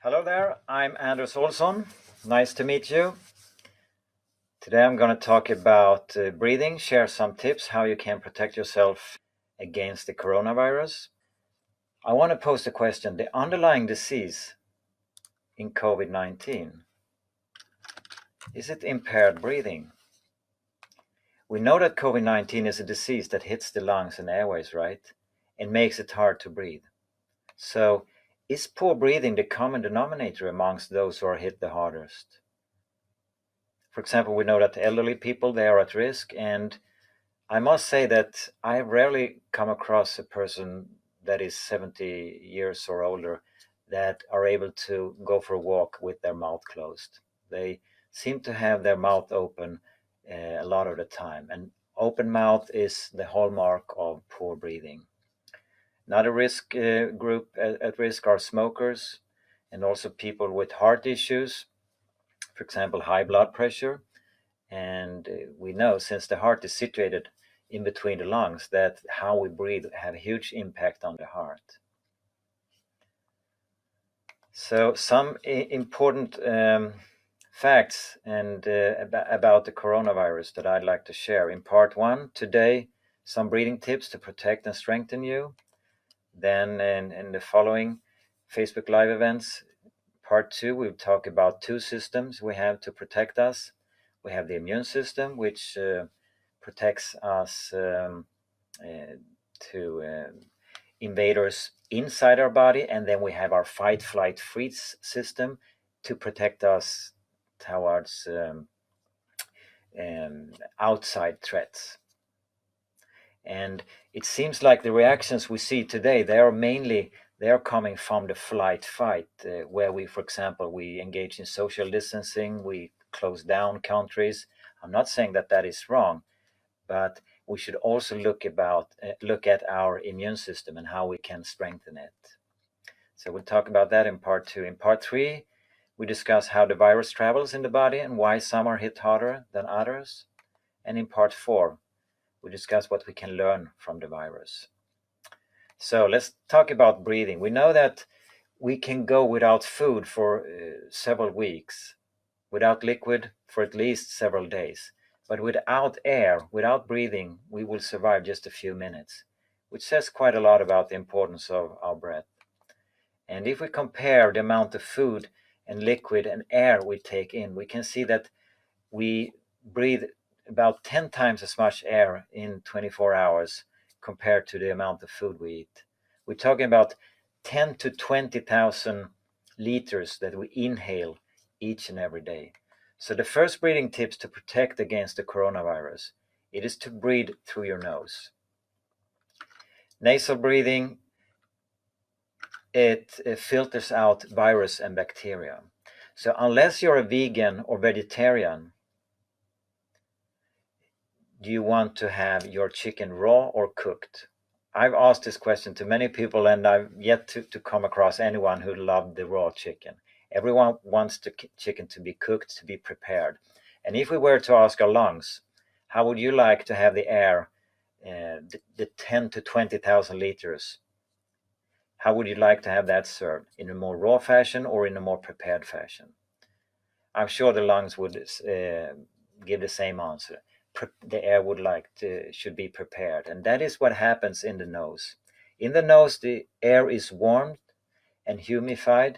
Hello there, I'm Anders Olsson. Nice to meet you. Today I'm going to talk about breathing, share some tips how you can protect yourself against the coronavirus. I want to pose the question, the underlying disease in COVID-19, is it impaired breathing? We know that COVID-19 is a disease that hits the lungs and airways, right? And makes it hard to breathe. So, is poor breathing the common denominator amongst those who are hit the hardest? For example, we know that elderly people, they are at risk, and I must say that I rarely come across a person that is 70 years or older that are able to go for a walk with their mouth closed. They seem to have their mouth open a lot of the time, and open mouth is the hallmark of poor breathing. Another risk group at risk are smokers and also people with heart issues, for example, high blood pressure. And we know, since the heart is situated in between the lungs, that how we breathe have a huge impact on the heart. So some important facts and about the coronavirus that I'd like to share. In part one today, some breathing tips to protect and strengthen you. Then in the following Facebook Live events, part two, we'll talk about two systems we have to protect us. We have the immune system, which protects us to invaders inside our body, and then we have our fight, flight, freeze system to protect us towards outside threats. And it seems like the reactions we see today, they are coming from the flight fight, where we, for example, we engage in social distancing, we close down countries. I'm not saying that that is wrong, but we should also look at our immune system and how we can strengthen it. So we'll talk about that in part two. In part three, we discuss how the virus travels in the body and why some are hit harder than others. And in part four, we discuss what we can learn from the virus. So let's talk about breathing. We know that we can go without food for several weeks, without liquid for at least several days. But without air, without breathing, we will survive just a few minutes, which says quite a lot about the importance of our breath. And if we compare the amount of food and liquid and air we take in, we can see that we breathe about 10 times as much air in 24 hours compared to the amount of food we eat. We're talking about 10 to 20,000 liters that we inhale each and every day. So the first breathing tips to protect against the coronavirus, it is to breathe through your nose. Nasal breathing, it filters out virus and bacteria. So unless you're a vegan or vegetarian, do you want to have your chicken raw or cooked? I've asked this question to many people, and I've yet to come across anyone who loved the raw chicken. Everyone wants the chicken to be cooked, to be prepared. And if we were to ask our lungs, how would you like to have the air, the 10 to 20,000 liters? How would you like to have that served? In a more raw fashion or in a more prepared fashion? I'm sure the lungs would give the same answer. The air should be prepared, and that is what happens in the nose. In the nose, the air is warmed and humidified,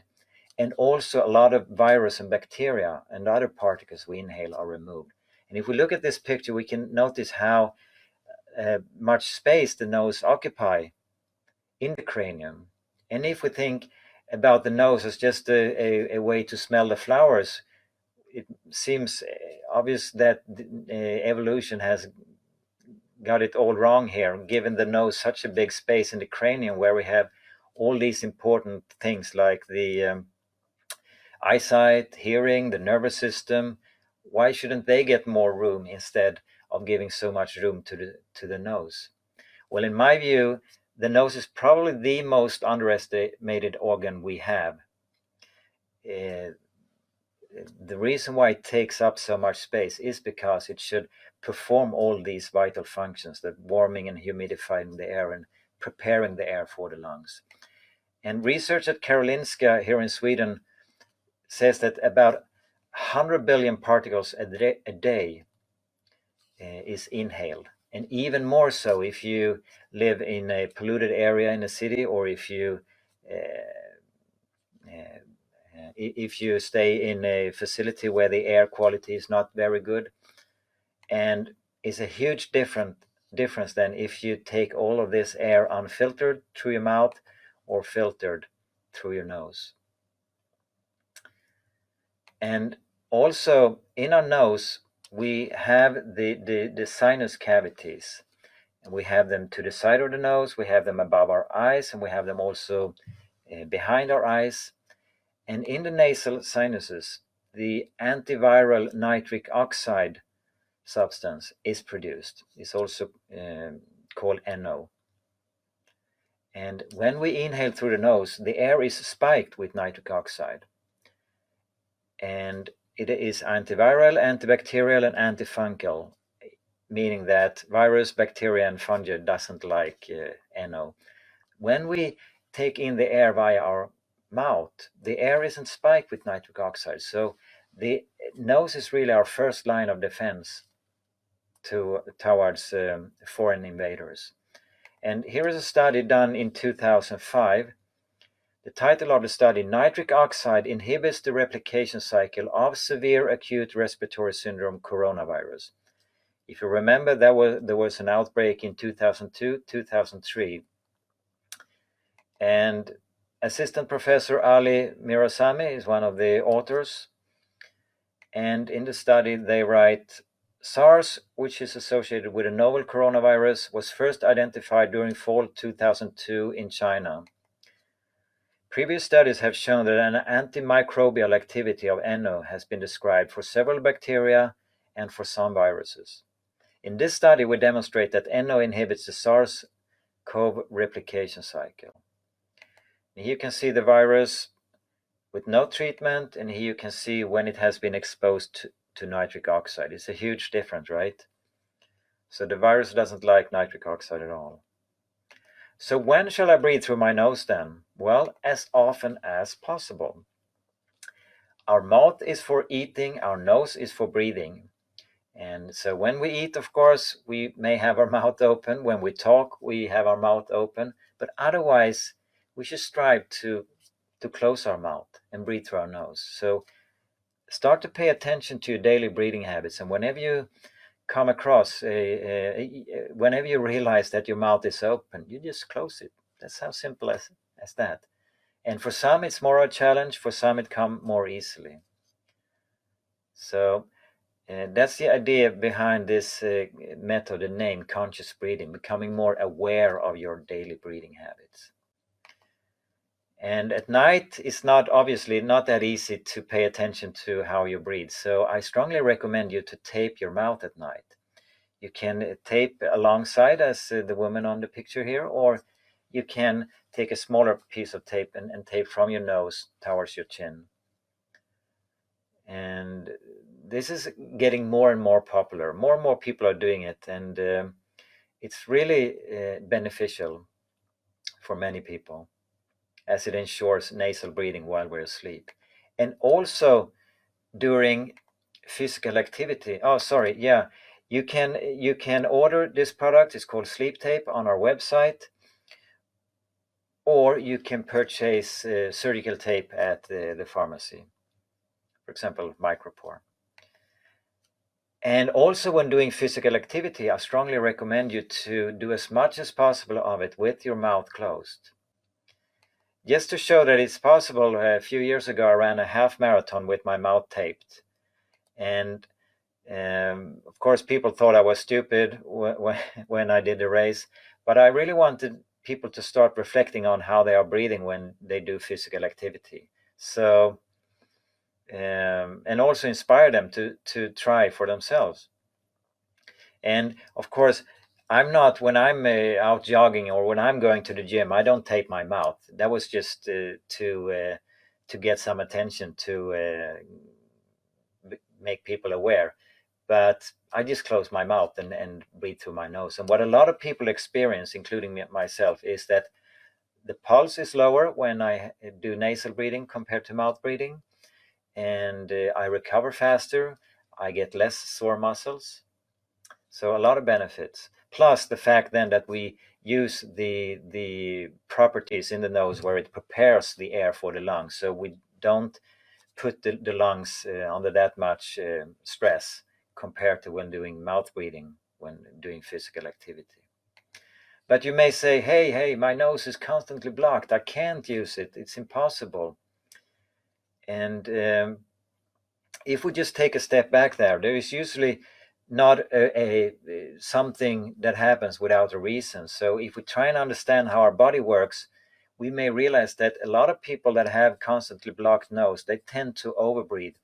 and also a lot of virus and bacteria and other particles we inhale are removed. And if we look at this picture, we can notice how much space the nose occupies in the cranium. And if we think about the nose as just a way to smell the flowers, it seems obvious that evolution has got it all wrong here, given the nose such a big space in the cranium where we have all these important things like the eyesight, hearing, the nervous system. Why shouldn't they get more room instead of giving so much room to the nose? Well, in my view, the nose is probably the most underestimated organ we have. The reason why it takes up so much space is because it should perform all these vital functions, that warming and humidifying the air and preparing the air for the lungs. And research at Karolinska here in Sweden says that about 100 billion particles a day is inhaled. And even more so if you live in a polluted area in a city, or if you stay in a facility where the air quality is not very good. And it's a huge difference than if you take all of this air unfiltered through your mouth or filtered through your nose. And also in our nose we have the sinus cavities, and we have them to the side of the nose, we have them above our eyes, and we have them also behind our eyes. And in the nasal sinuses, the antiviral nitric oxide substance is produced. It's also called NO. And when we inhale through the nose, the air is spiked with nitric oxide. And it is antiviral, antibacterial, and antifungal, meaning that virus, bacteria, and fungi doesn't like NO. When we take in the air via our mouth, the air isn't spiked with nitric oxide. So the nose is really our first line of defense towards foreign invaders. And here is a study done in 2005. The title of the study: Nitric oxide inhibits the replication cycle of severe acute respiratory syndrome coronavirus. If you remember, there was an outbreak in 2002, 2003. And Assistant Professor Ali Mirasamy is one of the authors. And in the study they write, SARS, which is associated with a novel coronavirus, was first identified during fall 2002 in China. Previous studies have shown that an antimicrobial activity of NO has been described for several bacteria and for some viruses. In this study, we demonstrate that NO inhibits the SARS-CoV replication cycle. Here you can see the virus with no treatment, and here you can see when it has been exposed to nitric oxide. It's a huge difference, right? So the virus doesn't like nitric oxide at all. So when shall I breathe through my nose then? Well, as often as possible. Our mouth is for eating, our nose is for breathing. And so when we eat, of course, we may have our mouth open. When we talk, we have our mouth open. But otherwise, we should strive to close our mouth and breathe through our nose. So start to pay attention to your daily breathing habits. And whenever you come across, whenever you realize that your mouth is open, you just close it. That's how simple as that. And for some, it's more a challenge. For some, it comes more easily. So that's the idea behind this method, the name conscious breathing, becoming more aware of your daily breathing habits. And at night, it's obviously not that easy to pay attention to how you breathe. So I strongly recommend you to tape your mouth at night. You can tape alongside, as the woman on the picture here, or you can take a smaller piece of tape and tape from your nose towards your chin. And this is getting more and more popular. More and more people are doing it, and it's really beneficial for many people, as it ensures nasal breathing while we're asleep. And also during physical activity. You can order this product. It's called Sleep Tape on our website, or you can purchase surgical tape at the pharmacy, for example, Micropore. And also when doing physical activity, I strongly recommend you to do as much as possible of it with your mouth closed. Just to show that it's possible, a few years ago I ran a half marathon with my mouth taped. And of course, people thought I was stupid when I did the race, but I really wanted people to start reflecting on how they are breathing when they do physical activity. So, and also inspire them to try for themselves. And of course, when I'm out jogging or when I'm going to the gym, I don't tape my mouth. That was just to get some attention, to make people aware. But I just close my mouth and breathe through my nose. And what a lot of people experience, including myself, is that the pulse is lower when I do nasal breathing compared to mouth breathing. and I recover faster. I get less sore muscles. So a lot of benefits. Plus the fact then that we use the properties in the nose where it prepares the air for the lungs. So we don't put the lungs under that much stress compared to when doing mouth breathing, when doing physical activity. But you may say, hey, my nose is constantly blocked. I can't use it. It's impossible. And if we just take a step back there is usually not something that happens without a reason. So if we try and understand how our body works, we may realize that a lot of people that have constantly blocked nose, they tend to overbreathe.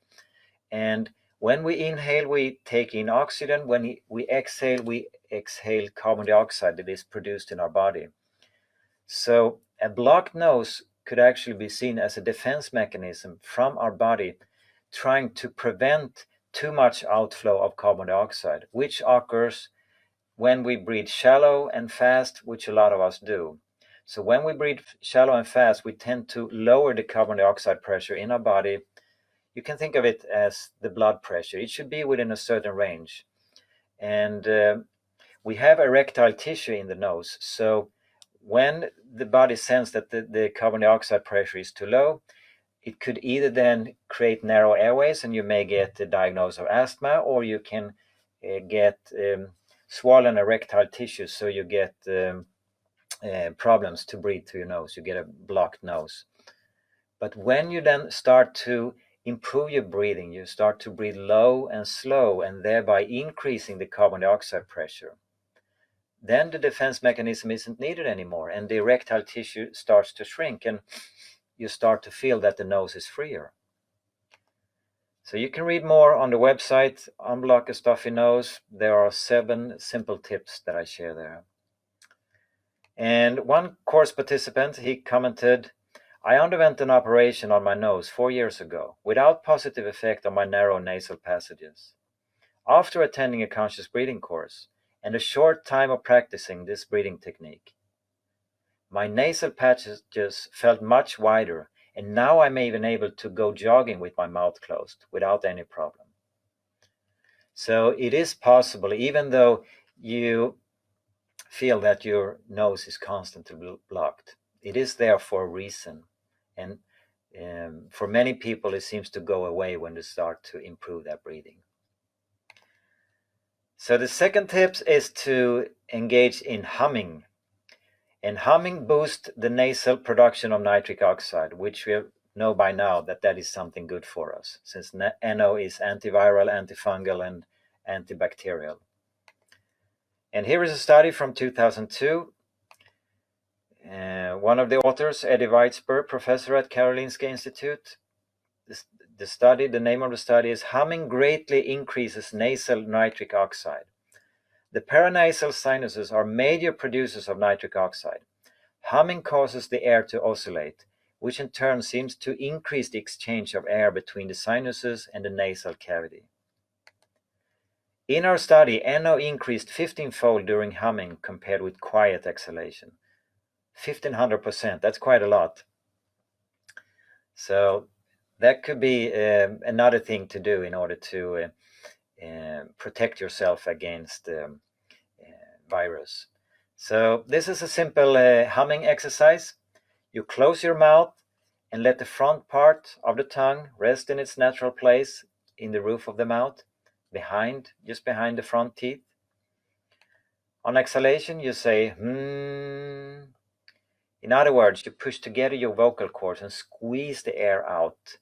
And when we inhale, we take in oxygen. When we exhale carbon dioxide that is produced in our body. So a blocked nose could actually be seen as a defense mechanism from our body trying to prevent too much outflow of carbon dioxide, which occurs when we breathe shallow and fast, which a lot of us do. So when we breathe shallow and fast, we tend to lower the carbon dioxide pressure in our body. You can think of it as the blood pressure. It should be within a certain range. And we have erectile tissue in the nose. So when the body senses that the carbon dioxide pressure is too low, it could either then create narrow airways and you may get a diagnosis of asthma, or you can get swollen erectile tissue, so you get problems to breathe through your nose. You get a blocked nose. But when you then start to improve your breathing, you start to breathe low and slow and thereby increasing the carbon dioxide pressure, then the defense mechanism isn't needed anymore and the erectile tissue starts to shrink and you start to feel that the nose is freer. So you can read more on the website, Unblock a Stuffy Nose. There are 7 simple tips that I share there. And one course participant, he commented, I underwent an operation on my nose 4 years ago without positive effect on my narrow nasal passages. After attending a conscious breathing course and a short time of practicing this breathing technique, my nasal passages felt much wider, and now I'm even able to go jogging with my mouth closed without any problem. So it is possible, even though you feel that your nose is constantly blocked. It is there for a reason. And for many people, it seems to go away when they start to improve their breathing. So the second tip is to engage in humming. And humming boosts the nasal production of nitric oxide, which we know by now that is something good for us, since NO is antiviral, antifungal, and antibacterial. And here is a study from 2002. One of the authors, Eddie Weitzberg, professor at Karolinska Institute. The name of the study is Humming Greatly Increases Nasal Nitric Oxide. The paranasal sinuses are major producers of nitric oxide. Humming causes the air to oscillate, which in turn seems to increase the exchange of air between the sinuses and the nasal cavity. In our study, NO increased 15-fold during humming compared with quiet exhalation. 1,500%, that's quite a lot. So that could be another thing to do in order to protect yourself against virus. So this is a simple humming exercise. You close your mouth and let the front part of the tongue rest in its natural place in the roof of the mouth, just behind the front teeth. On exhalation, you say hmm. In other words, you push together your vocal cords and squeeze the air out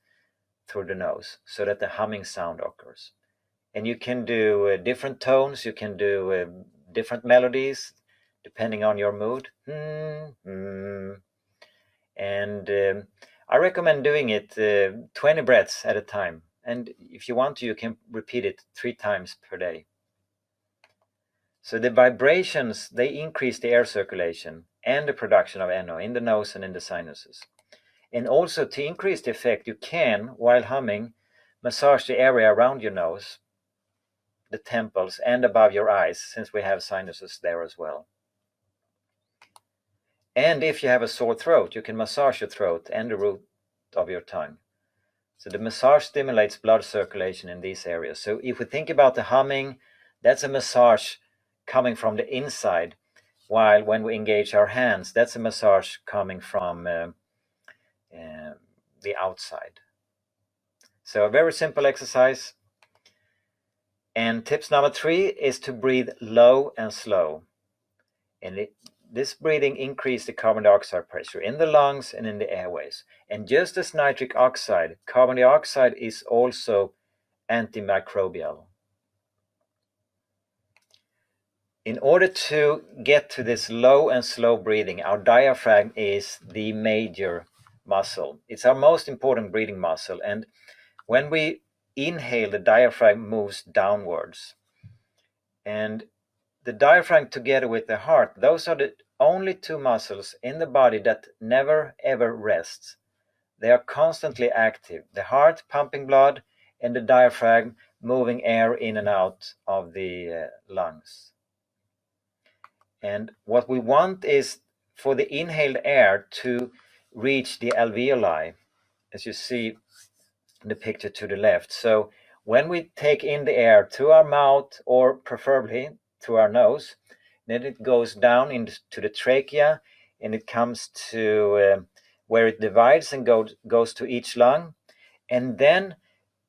through the nose so that the humming sound occurs. And you can do different tones, you can do different melodies depending on your mood. And I recommend doing it 20 breaths at a time. And if you want to, you can repeat it 3 times per day. So the vibrations, they increase the air circulation and the production of NO in the nose and in the sinuses. And also to increase the effect, you can, while humming, massage the area around your nose, the temples, and above your eyes, since we have sinuses there as well. And if you have a sore throat, you can massage your throat and the root of your tongue. So the massage stimulates blood circulation in these areas. So if we think about the humming, that's a massage coming from the inside, while when we engage our hands, that's a massage coming from the outside. So a very simple exercise. And tips number 3 is to breathe low and slow. And this breathing increases the carbon dioxide pressure in the lungs and in the airways. And just as nitric oxide, carbon dioxide is also antimicrobial. In order to get to this low and slow breathing, our diaphragm is the major muscle. It's our most important breathing muscle. And when we inhale, the diaphragm moves downwards. And the diaphragm together with the heart, those are the only 2 muscles in the body that never ever rests. They are constantly active. The heart pumping blood and the diaphragm moving air in and out of the lungs. And what we want is for the inhaled air to reach the alveoli, as you see in the picture to the left. So when we take in the air through our mouth, or preferably through our nose, then it goes down into the trachea, and it comes to where it divides and goes to each lung. And then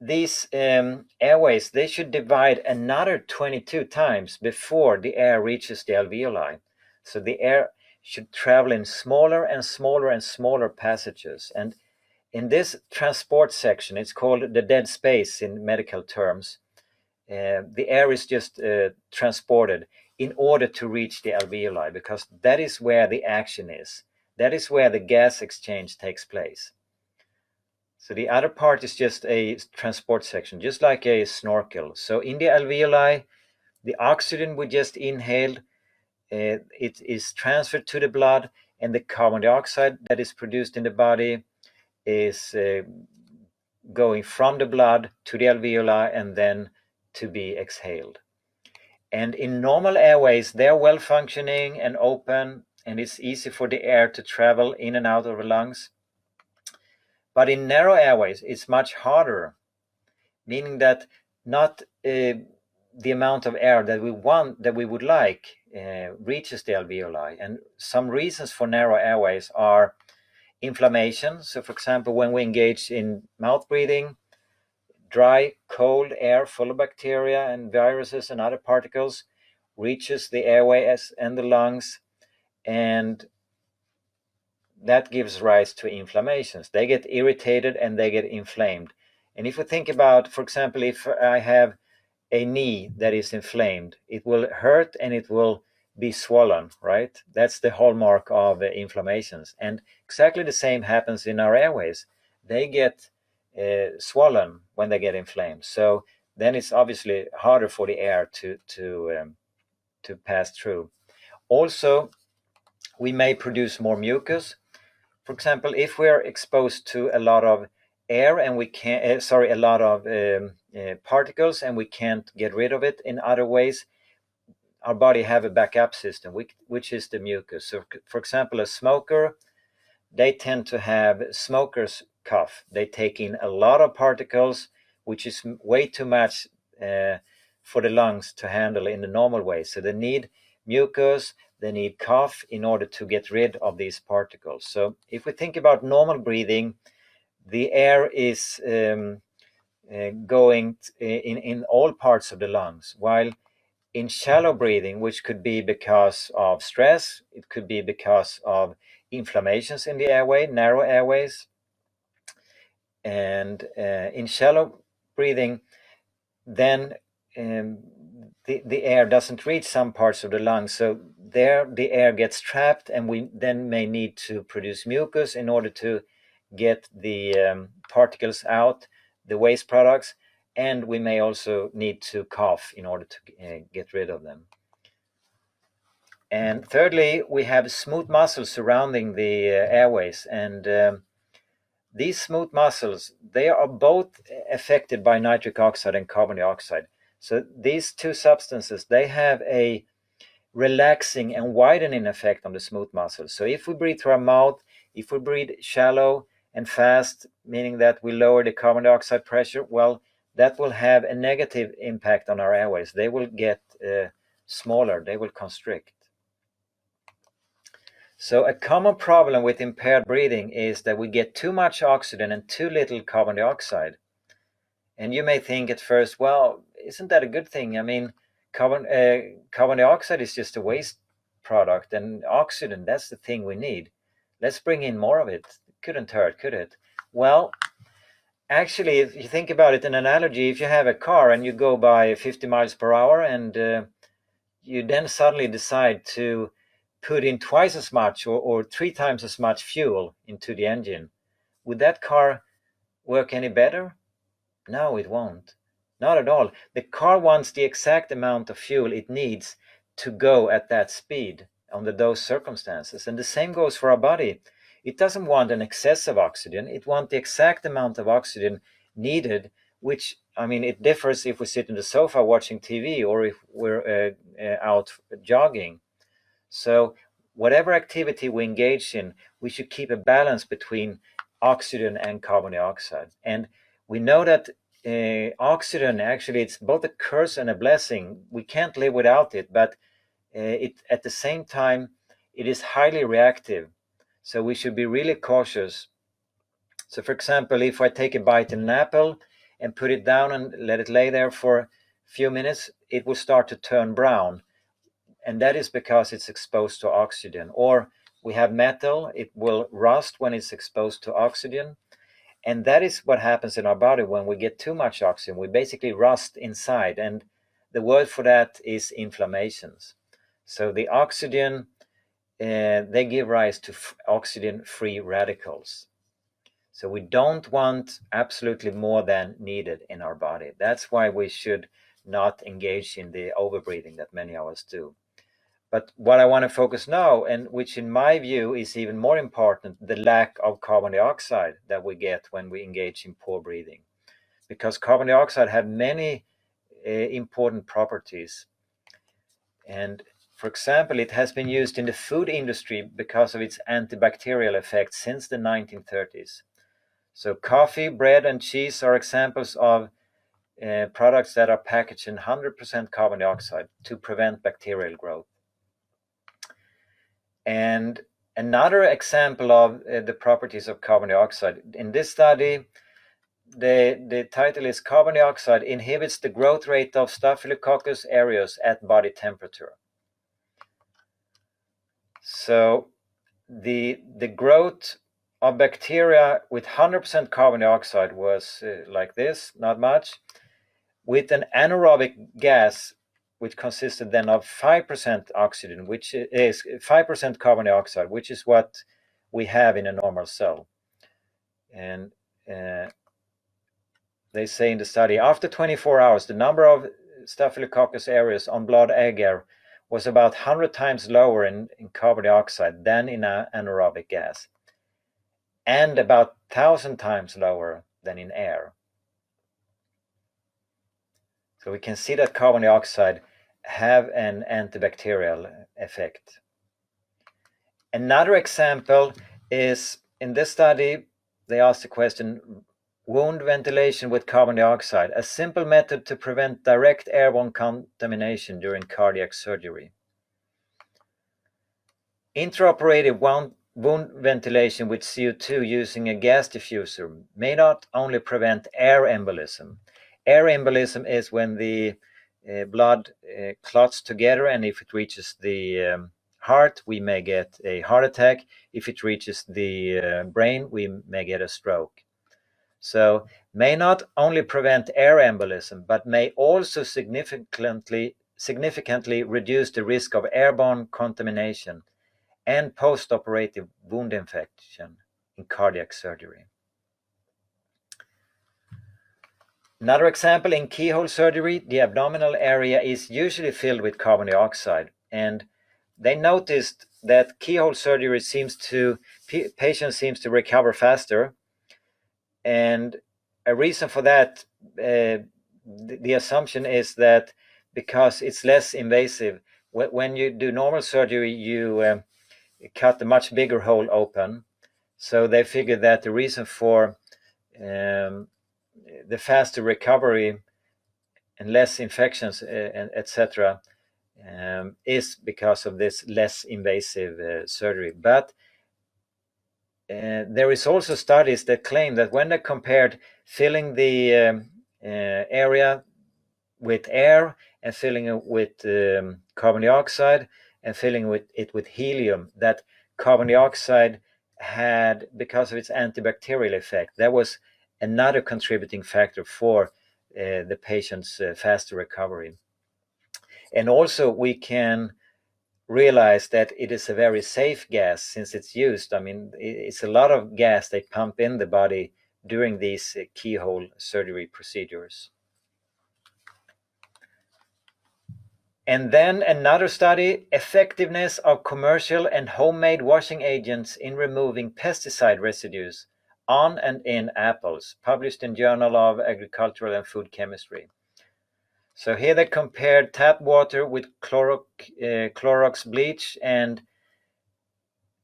these airways, they should divide another 22 times before the air reaches the alveoli. So the air should travel in smaller and smaller and smaller passages. And in this transport section, it's called the dead space in medical terms, the air is just transported in order to reach the alveoli, because that is where the action is. That is where the gas exchange takes place. So the other part is just a transport section, just like a snorkel. So in the alveoli, the oxygen we just inhaled, it is transferred to the blood, and the carbon dioxide that is produced in the body is going from the blood to the alveoli and then to be exhaled. And in normal airways, they're well functioning and open, and it's easy for the air to travel in and out of the lungs. But in narrow airways, it's much harder, meaning that not the amount of air that we would like reaches the alveoli. And some reasons for narrow airways are inflammation. So for example, when we engage in mouth breathing, dry, cold air full of bacteria and viruses and other particles reaches the airways and the lungs, and that gives rise to inflammations. They get irritated and they get inflamed. And if we think about, for example, if I have a knee that is inflamed, it will hurt and it will be swollen, right? That's the hallmark of inflammations. And exactly the same happens in our airways. They get swollen when they get inflamed. So then it's obviously harder for the air to pass through. Also, we may produce more mucus. For example, if we're exposed to a lot of air and we can't, a lot of particles, and we can't get rid of it in other ways, our body have a backup system, which is the mucus. So, for example, a smoker, they tend to have smoker's cough. They take in a lot of particles, which is way too much for the lungs to handle in the normal way. So they need mucus, they need cough in order to get rid of these particles. So if we think about normal breathing, the air is going in all parts of the lungs, while in shallow breathing, which could be because of stress, it could be because of inflammations in the airway, narrow airways, and in shallow breathing, then the air doesn't reach some parts of the lungs, so there the air gets trapped, and we then may need to produce mucus in order to get the particles out, the waste products, and we may also need to cough in order to get rid of them. And thirdly, we have smooth muscles surrounding the airways, and these smooth muscles, they are both affected by nitric oxide and carbon dioxide. So these two substances, they have a relaxing and widening effect on the smooth muscles. So if we breathe through our mouth, if we breathe shallow, and fast, meaning that we lower the carbon dioxide pressure, well, that will have a negative impact on our airways. They will get smaller, they will constrict. So a common problem with impaired breathing is that we get too much oxygen and too little carbon dioxide. And you may think at first, well, isn't that a good thing? I mean, carbon dioxide is just a waste product, and oxygen, that's the thing we need. Let's bring in more of it. Couldn't hurt, could it? Well, actually, if you think about it, an analogy, if you have a car and you go by 50 miles per hour and you then suddenly decide to put in twice as much or 3 times as much fuel into the engine, would that car work any better? No, it won't. Not at all. The car wants the exact amount of fuel it needs to go at that speed under those circumstances. And the same goes for our body. It doesn't want an excess of oxygen. It wants the exact amount of oxygen needed, which, I mean, it differs if we sit in the sofa watching TV or if we're out jogging. So whatever activity we engage in, we should keep a balance between oxygen and carbon dioxide. And we know that oxygen, actually, it's both a curse and a blessing. We can't live without it, but at the same time, it is highly reactive. So we should be really cautious. So for example, if I take a bite in an apple and put it down and let it lay there for a few minutes, it will start to turn brown. And that is because it's exposed to oxygen. Or we have metal, it will rust when it's exposed to oxygen. And that is what happens in our body when we get too much oxygen. We basically rust inside. And the word for that is inflammations. So the oxygen, they give rise to oxygen-free radicals. So we don't want absolutely more than needed in our body. That's why we should not engage in the overbreathing that many of us do. But what I want to focus now, and which in my view is even more important, the lack of carbon dioxide that we get when we engage in poor breathing. Because carbon dioxide have many important properties. And for example, it has been used in the food industry because of its antibacterial effect since the 1930s. So coffee, bread, and cheese are examples of products that are packaged in 100% carbon dioxide to prevent bacterial growth. And another example of the properties of carbon dioxide, in this study, the title is Carbon Dioxide Inhibits the Growth Rate of Staphylococcus aureus at Body Temperature. So the growth of bacteria with 100% carbon dioxide was like this, not much, with an anaerobic gas which consisted then of 5% oxygen, which is 5% carbon dioxide, which is what we have in a normal cell. And they say in the study, after 24 hours, the number of Staphylococcus aureus on blood agar was about 100 times lower in carbon dioxide than in anaerobic gas, and about 1,000 times lower than in air. So we can see that carbon dioxide have an antibacterial effect. Another example is, in this study, they asked the question, wound ventilation with carbon dioxide, a simple method to prevent direct airborne contamination during cardiac surgery. Intraoperative wound ventilation with CO2 using a gas diffuser may not only prevent air embolism. Air embolism is when the blood clots together, and if it reaches the heart, we may get a heart attack. If it reaches the brain, we may get a stroke. So may not only prevent air embolism, but may also significantly reduce the risk of airborne contamination and post-operative wound infection in cardiac surgery. Another example, in keyhole surgery, the abdominal area is usually filled with carbon dioxide, and they noticed that keyhole surgery patients seems to recover faster, and a reason for that, the assumption is that because it's less invasive. When you do normal surgery, you cut a much bigger hole open, So they figured that the reason for the faster recovery and less infections, etc., is because of this less invasive surgery. But there is also studies that claim that when they compared filling the area with air and filling it with carbon dioxide and filling it with helium, that carbon dioxide had, because of its antibacterial effect, that was another contributing factor for the patient's faster recovery. And also we can realize that it is a very safe gas since it's used. I mean, it's a lot of gas they pump in the body during these keyhole surgery procedures. And then another study, effectiveness of commercial and homemade washing agents in removing pesticide residues on and in apples, published in Journal of Agricultural and Food Chemistry. So here they compared tap water with Clorox bleach and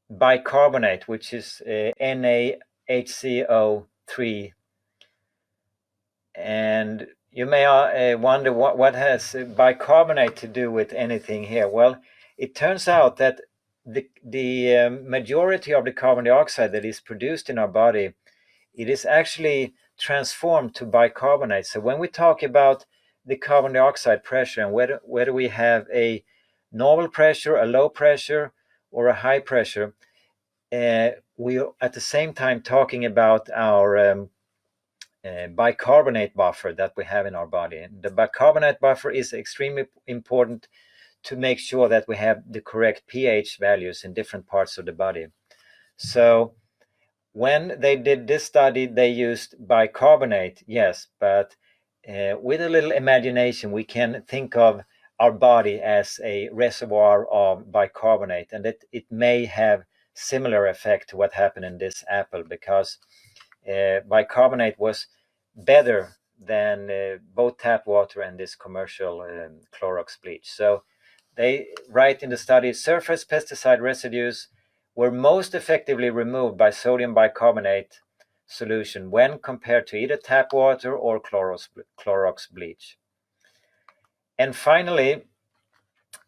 bicarbonate, which is NaHCO3. And you may wonder what has bicarbonate to do with anything here. Well, it turns out that the majority of the carbon dioxide that is produced in our body, it is actually transformed to bicarbonate. So when we talk about the carbon dioxide pressure and whether we have a normal pressure, a low pressure, or a high pressure, we are at the same time talking about our bicarbonate buffer that we have in our body. And the bicarbonate buffer is extremely important to make sure that we have the correct pH values in different parts of the body. So when they did this study, they used bicarbonate, yes, but with a little imagination, we can think of our body as a reservoir of bicarbonate, and that it may have similar effect to what happened in this apple, because bicarbonate was better than both tap water and this commercial Clorox bleach. So they write in the study, surface pesticide residues were most effectively removed by sodium bicarbonate solution when compared to either tap water or Clorox bleach. And finally,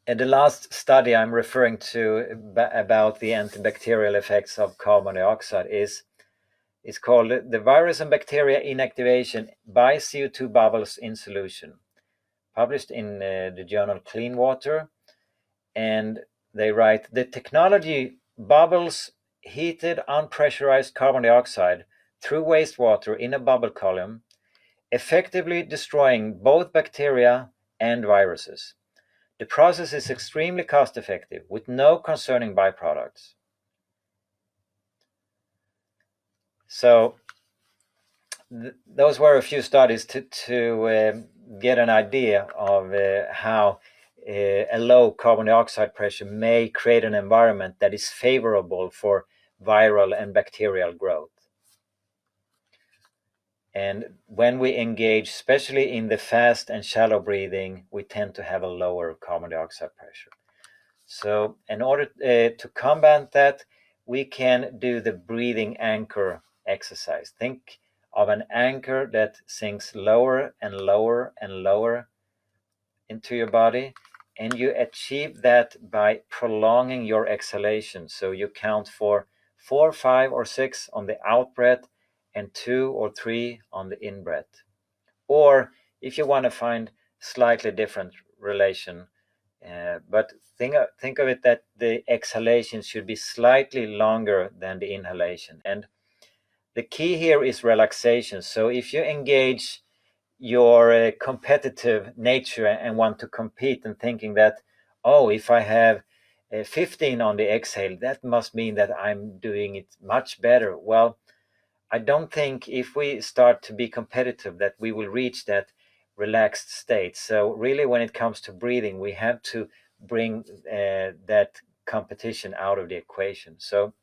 the last study I'm referring to about the antibacterial effects of carbon dioxide is called the virus and bacteria inactivation by CO2 bubbles in solution, published in the journal Clean Water. And they write, the technology bubbles heated unpressurized carbon dioxide through wastewater in a bubble column, effectively destroying both bacteria and viruses. The process is extremely cost effective with no concerning byproducts. So those were a few studies to get an idea of how a low carbon dioxide pressure may create an environment that is favorable for viral and bacterial growth. And when we engage, especially in the fast and shallow breathing, we tend to have a lower carbon dioxide pressure. So in order to combat that, we can do the breathing anchor exercise. Think of an anchor that sinks lower and lower and lower into your body, and you achieve that by prolonging your exhalation. So you count for 4, 5, or 6 on the out breath and 2 or 3 on the in breath. Or if you want to find slightly different relation, but think of it that the exhalation should be slightly longer than the inhalation. And the key here is relaxation. So if you engage your competitive nature and want to compete and thinking that, oh, if I have 15 on the exhale, that must mean that I'm doing it much better. Well, I don't think if we start to be competitive that we will reach that relaxed state. So really when it comes to breathing, we have to bring that competition out of the equation. So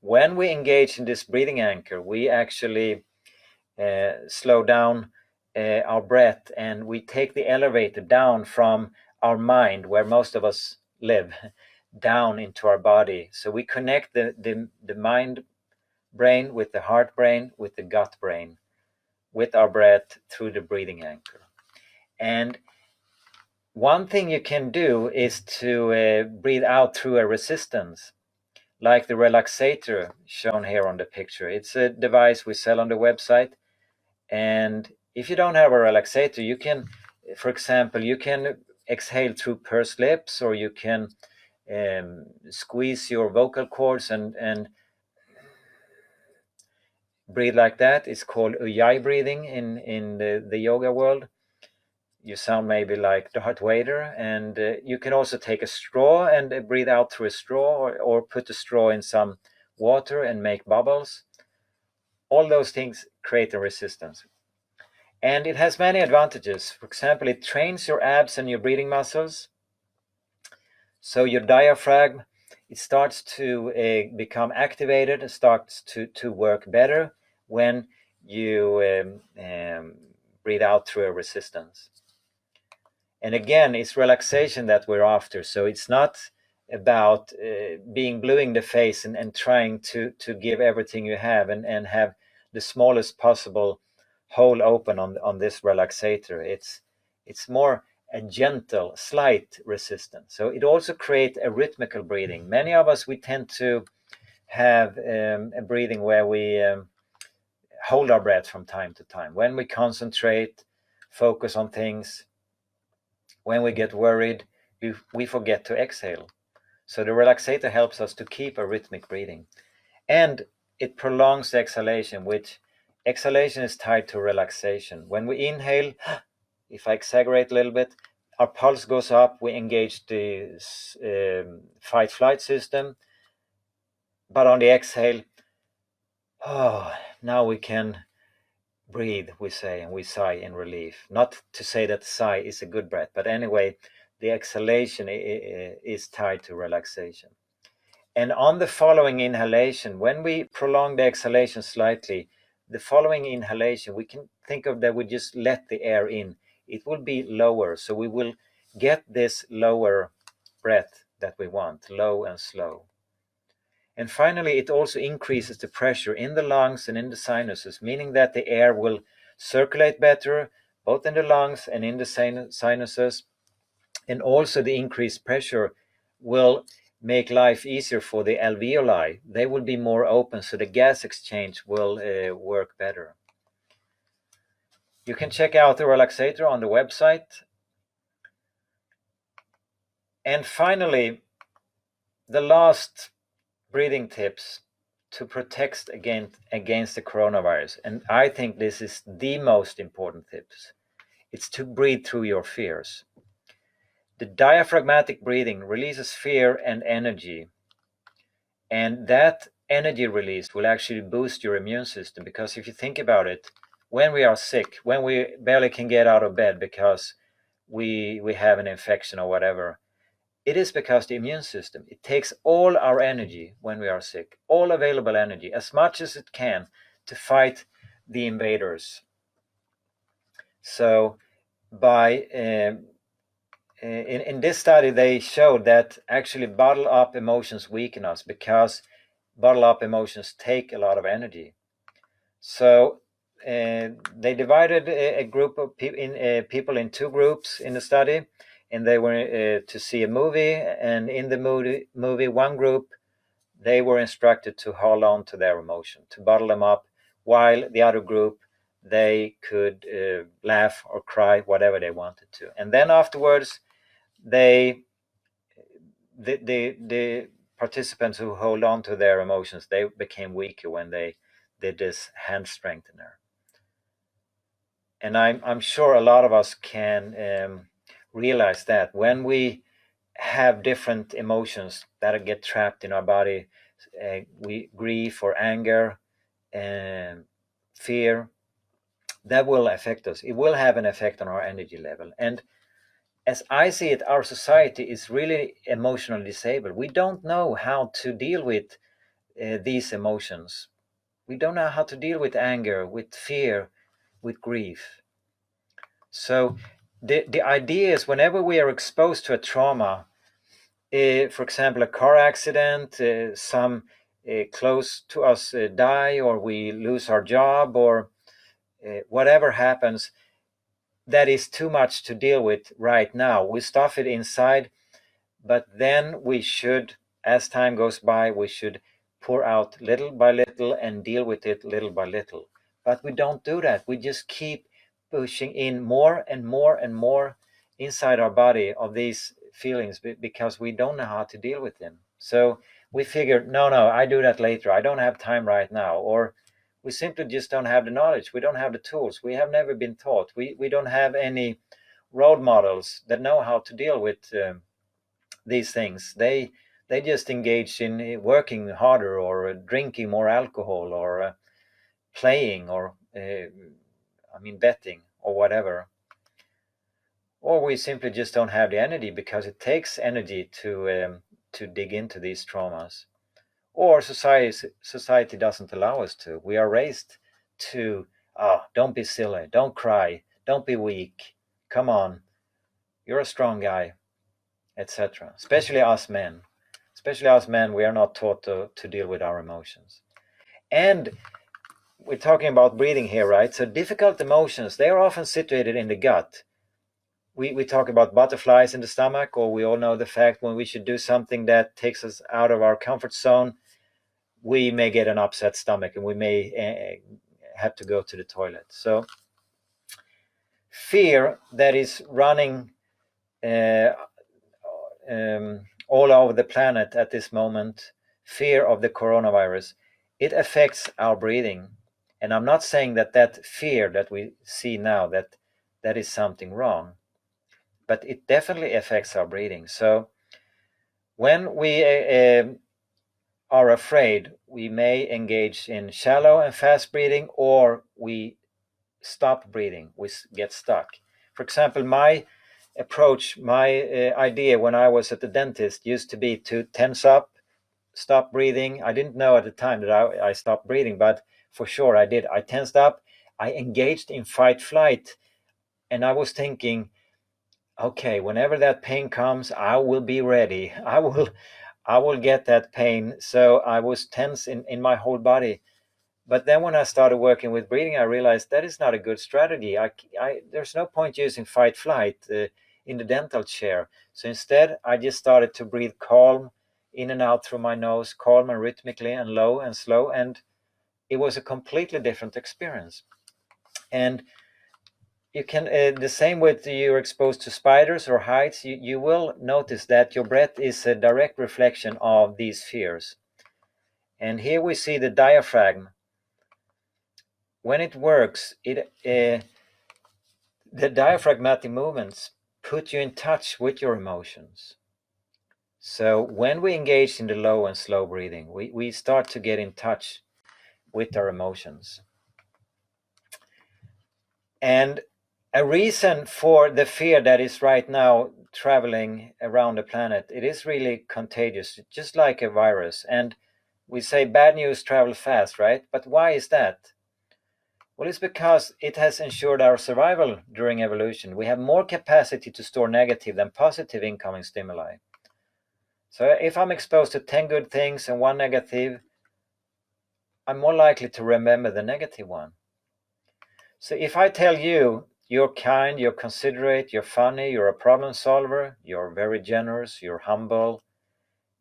when we engage in this breathing anchor, we actually slow down our breath, and we take the elevator down from our mind, where most of us live, down into our body. So we connect the mind brain with the heart brain, with the gut brain, with our breath through the breathing anchor. And one thing you can do is to breathe out through a resistance, like the relaxator shown here on the picture. It's a device we sell on the website. And if you don't have a relaxator, you can, for example, you can exhale through pursed lips, or you can squeeze your vocal cords and breathe like that. It's called Ujjayi breathing in the yoga world. You sound maybe like Darth Vader. And you can also take a straw and breathe out through a straw, or put a straw in some water and make bubbles. All those things create a resistance. And it has many advantages. For example, it trains your abs and your breathing muscles. So your diaphragm, it starts to become activated, it starts to work better when you breathe out through a resistance. And again, it's relaxation that we're after. So it's not about being blue in the face and trying to give everything you have and have the smallest possible hole open on this relaxator. It's more a gentle, slight resistance. So it also creates a rhythmical breathing. Many of us, we tend to have a breathing where we hold our breath from time to time. When we concentrate, focus on things, when we get worried, we forget to exhale. So the relaxator helps us to keep a rhythmic breathing. And it prolongs the exhalation, which exhalation is tied to relaxation. When we inhale, if I exaggerate a little bit, our pulse goes up, we engage the fight-flight system. But on the exhale, now we can breathe, we say, and we sigh in relief. Not to say that sigh is a good breath, but anyway, the exhalation is tied to relaxation. And on the following inhalation, when we prolong the exhalation slightly, the following inhalation, we can think of that we just let the air in. It will be lower, so we will get this lower breath that we want, low and slow. And finally, it also increases the pressure in the lungs and in the sinuses, meaning that the air will circulate better, both in the lungs and in the sinuses. And also the increased pressure will make life easier for the alveoli. They will be more open, so the gas exchange will work better. You can check out the relaxator on the website. And finally, the last breathing tips to protect against the coronavirus. And I think this is the most important tips. It's to breathe through your fears. The diaphragmatic breathing releases fear and energy. And that energy release will actually boost your immune system, because if you think about it, when we are sick, when we barely can get out of bed because we have an infection or whatever, it is because the immune system, it takes all our energy when we are sick, all available energy, as much as it can, to fight the invaders. So by in this study, they showed that actually bottled up emotions weaken us, because bottled up emotions take a lot of energy. So they divided a group of people in two groups in the study, and they were to see a movie. And in the movie, one group, they were instructed to hold on to their emotion, to bottle them up, while the other group, they could laugh or cry, whatever they wanted to. And then afterwards, the participants who hold on to their emotions, they became weaker when they did this hand strengthener. And I'm sure a lot of us can realize that when we have different emotions that get trapped in our body, we grief or anger and fear, that will affect us. It will have an effect on our energy level. And as I see it, our society is really emotionally disabled. We don't know how to deal with these emotions. We don't know how to deal with anger, with fear, with grief. So the idea is, whenever we are exposed to a trauma, for example, a car accident, some close to us die, or we lose our job, or whatever happens, that is too much to deal with right now. We stuff it inside, but then we should, as time goes by, we should pour out little by little and deal with it little by little. But we don't do that. We just keep pushing in more and more and more inside our body of these feelings because we don't know how to deal with them. So we figured, no, I do that later. I don't have time right now. Or we simply just don't have the knowledge. We don't have the tools. We have never been taught. We don't have any role models that know how to deal with these things. They just engage in working harder, or drinking more alcohol, or playing, or betting, or whatever. Or we simply just don't have the energy, because it takes energy to dig into these traumas. Or society doesn't allow us to. We are raised to, don't be silly, don't cry, don't be weak, come on, you're a strong guy, etc. Especially us men, we are not taught to deal with our emotions. And we're talking about breathing here, right? So difficult emotions, they are often situated in the gut. We talk about butterflies in the stomach, or we all know the fact when we should do something that takes us out of our comfort zone, we may get an upset stomach, and we may have to go to the toilet. So fear that is running all over the planet at this moment, fear of the coronavirus, it affects our breathing. And I'm not saying that fear that we see now, that is something wrong, but it definitely affects our breathing. So when we are afraid, we may engage in shallow and fast breathing, or we stop breathing, we get stuck. For example, my approach, my idea when I was at the dentist used to be to tense up, stop breathing. I didn't know at the time that I stopped breathing, but for sure I did. I tensed up, I engaged in fight flight, and I was thinking, okay, whenever that pain comes, I will be ready. I will get that pain. So I was tense in my whole body. But then when I started working with breathing, I realized that is not a good strategy. There's no point using fight flight in the dental chair. So instead, I just started to breathe calm, in and out through my nose, calm and rhythmically, and low and slow. And it was a completely different experience. And you can, the same with you're exposed to spiders or heights, you will notice that your breath is a direct reflection of these fears. And here we see the diaphragm. When it works, the diaphragmatic movements put you in touch with your emotions. So when we engage in the low and slow breathing, we start to get in touch with our emotions. And a reason for the fear that is right now traveling around the planet, it is really contagious, just like a virus. And we say bad news travels fast, right? But why is that? Well, it's because it has ensured our survival during evolution. We have more capacity to store negative than positive incoming stimuli. So if I'm exposed to 10 good things and one negative, I'm more likely to remember the negative one. So if I tell you, you're kind, you're considerate, you're funny, you're a problem solver, you're very generous, you're humble,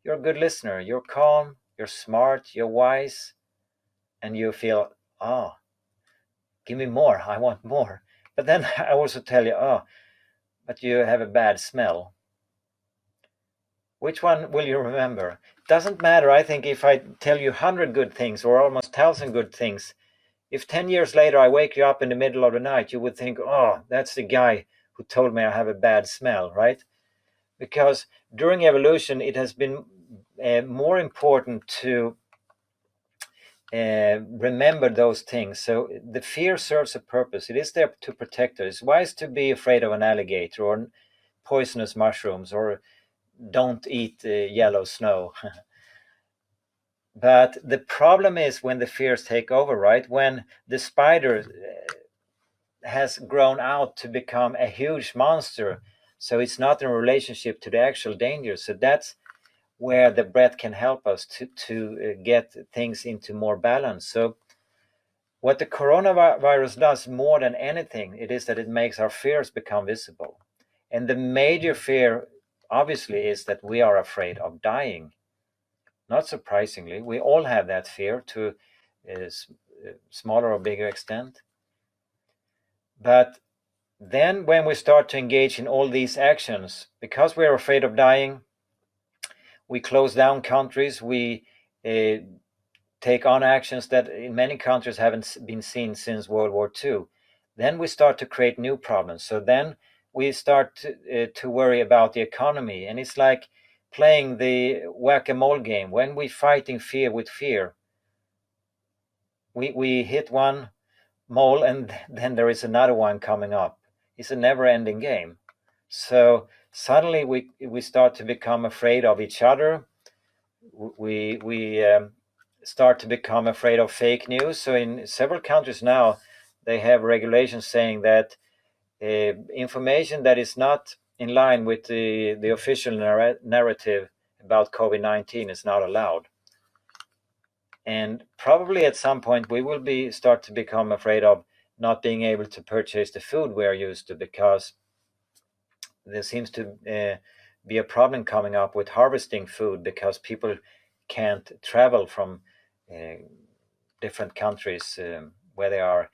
you're a good listener, you're calm, you're smart, you're wise, and you feel, give me more, I want more. But then I also tell you, but you have a bad smell. Which one will you remember? Doesn't matter, I think, if I tell you 100 good things or almost 1,000 good things. If 10 years later I wake you up in the middle of the night, you would think, that's the guy who told me I have a bad smell, right? Because during evolution, it has been more important to remember those things. So the fear serves a purpose. It is there to protect us. It's wise to be afraid of an alligator or poisonous mushrooms, or don't eat yellow snow. But the problem is when the fears take over, right? When the spider has grown out to become a huge monster, So it's not in relationship to the actual danger. So that's where the breath can help us to get things into more balance. So what the coronavirus does more than anything, it is that it makes our fears become visible. And the major fear, obviously, is that we are afraid of dying. Not surprisingly, we all have that fear to a smaller or bigger extent. But then when we start to engage in all these actions, because we're afraid of dying, we close down countries, we take on actions that in many countries haven't been seen since World War II. Then we start to create new problems. So then we start to worry about the economy. And it's like playing the whack-a-mole game. When we fighting fear with fear, we hit one mole and then there is another one coming up. It's a never-ending game. So suddenly we start to become afraid of each other. We start to become afraid of fake news. So in several countries now, they have regulations saying that information that is not in line with the official narrative about COVID-19 is not allowed. And probably at some point we will start to become afraid of not being able to purchase the food we are used to, because there seems to be a problem coming up with harvesting food because people can't travel from different countries where they are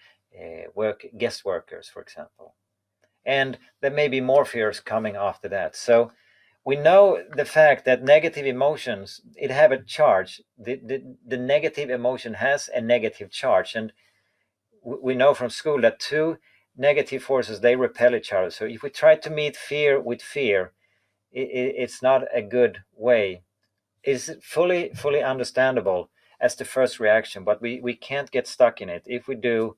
guest workers, for example. And there may be more fears coming after that. So we know the fact that negative emotions, it have a charge. The negative emotion has a negative charge. And we know from school that two negative forces, they repel each other. So if we try to meet fear with fear, it's not a good way. It's fully understandable as the first reaction, but we can't get stuck in it. If we do,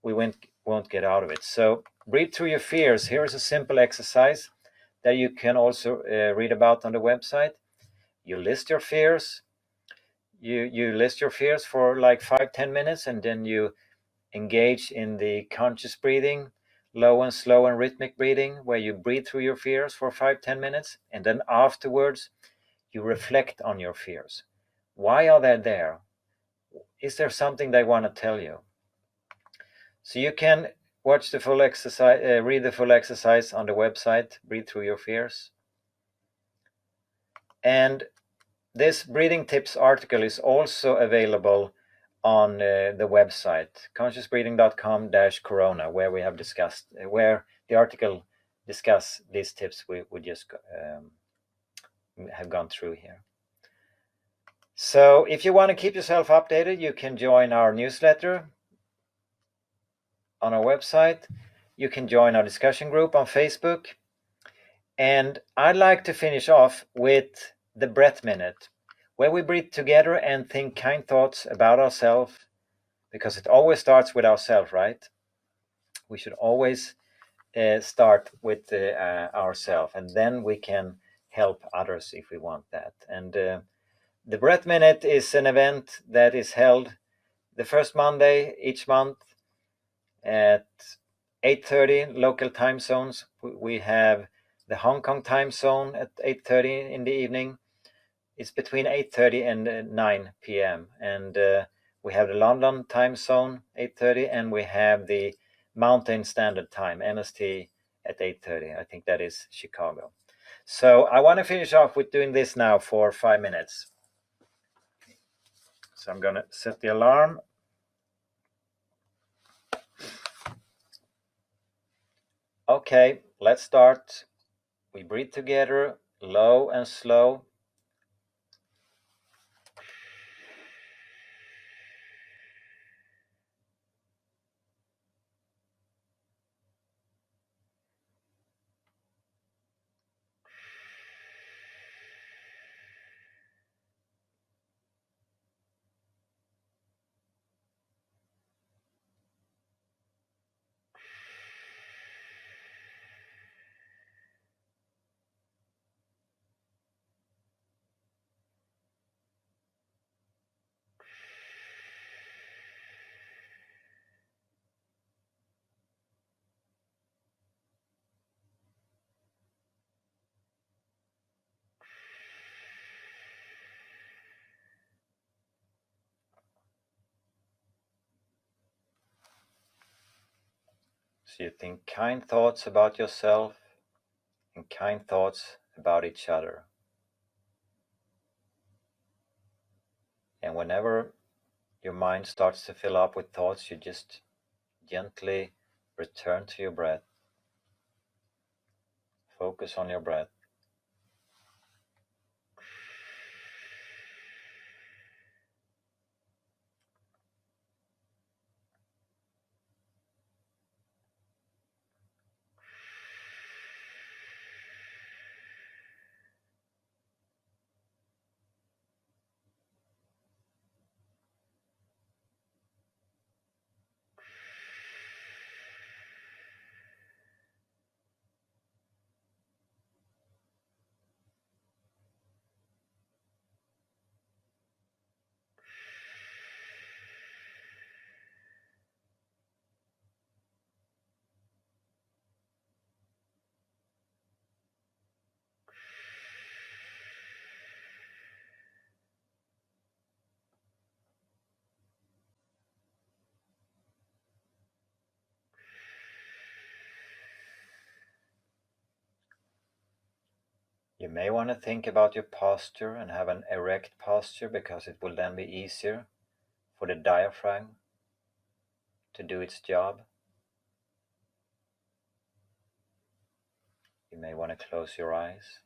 we won't get out of it. So breathe through your fears. Here is a simple exercise that you can also read about on the website. You list your fears. You list your fears for like 5-10 minutes, and then you engage in the conscious breathing, low and slow and rhythmic breathing, where you breathe through your fears for 5-10 minutes, and then afterwards you reflect on your fears. Why are they there? Is there something they want to tell you? So you can watch the full exercise, read the full exercise on the website, Breathe Through Your Fears. And this breathing tips article is also available on the website, consciousbreathing.com/corona, where we have discussed, where the article discuss these tips we just have gone through here. So if you want to keep yourself updated, you can join our newsletter on our website. You can join our discussion group on Facebook. And I'd like to finish off with the breath minute, where we breathe together and think kind thoughts about ourselves, because it always starts with ourselves, right? We should always start with ourselves, and then we can help others if we want that. And the breath minute is an event that is held the first Monday each month at 8:30 local time zones. We have the Hong Kong time zone at 8:30 in the evening. It's between 8:30 and 9 p.m. And we have the London time zone 8:30, and we have the Mountain Standard Time, MST, at 8:30. I think that is Chicago. So I want to finish off with doing this now for 5 minutes. So I'm going to set the alarm. Okay, let's start. We breathe together, low and slow. So you think kind thoughts about yourself and kind thoughts about each other. And whenever your mind starts to fill up with thoughts, you just gently return to your breath. Focus on your breath. You may want to think about your posture and have an erect posture, because it will then be easier for the diaphragm to do its job. You may want to close your eyes.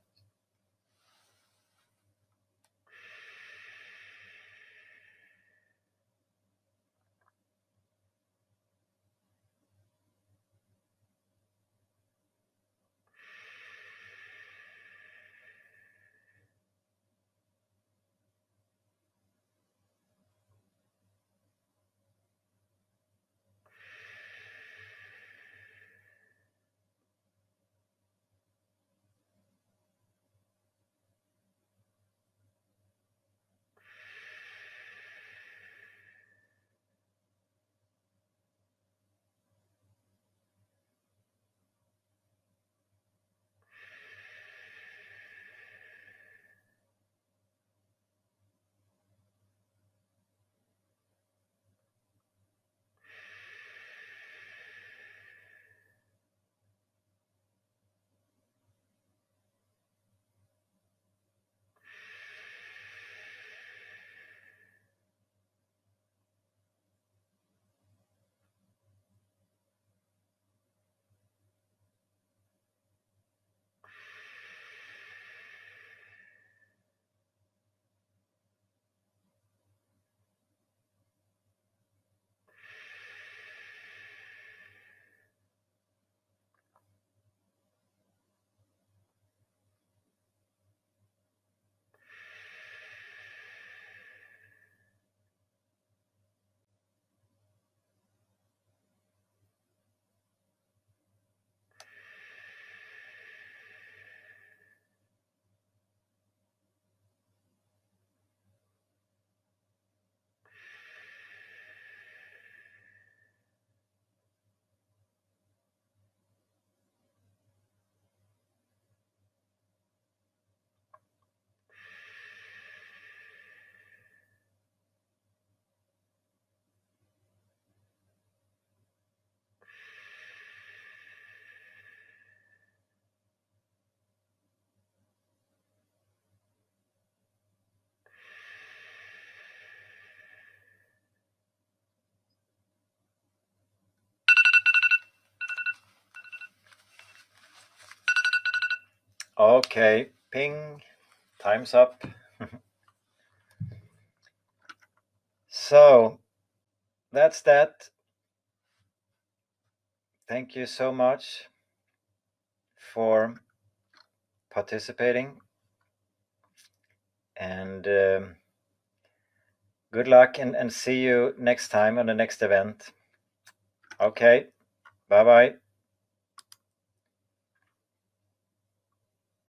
Okay, ping, time's up. So that's that. Thank you so much for participating, and good luck, and see you next time on the next event. Okay, bye bye.